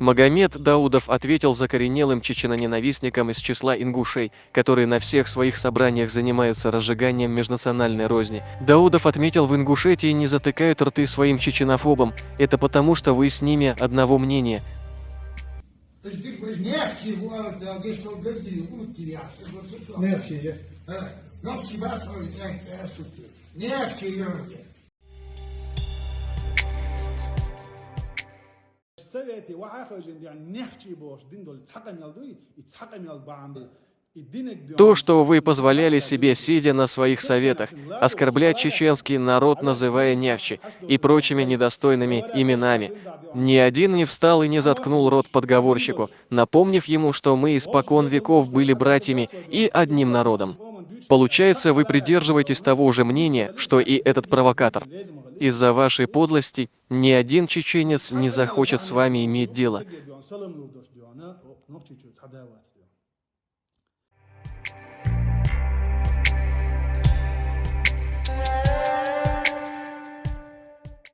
Магомед Даудов ответил закоренелым чеченоненавистникам из числа ингушей, которые на всех своих собраниях занимаются разжиганием межнациональной розни. Даудов отметил, в Ингушетии не затыкают рты своим чеченофобам, это потому, что вы с ними одного мнения. То, что вы позволяли себе, сидя на своих советах, оскорблять чеченский народ, называя нявчи и прочими недостойными именами. Ни один не встал и не заткнул рот подговорщику, напомнив ему, что мы испокон веков были братьями и одним народом. Получается, вы придерживаетесь того же мнения, что и этот провокатор. Из-за вашей подлости ни один чеченец не захочет с вами иметь дело.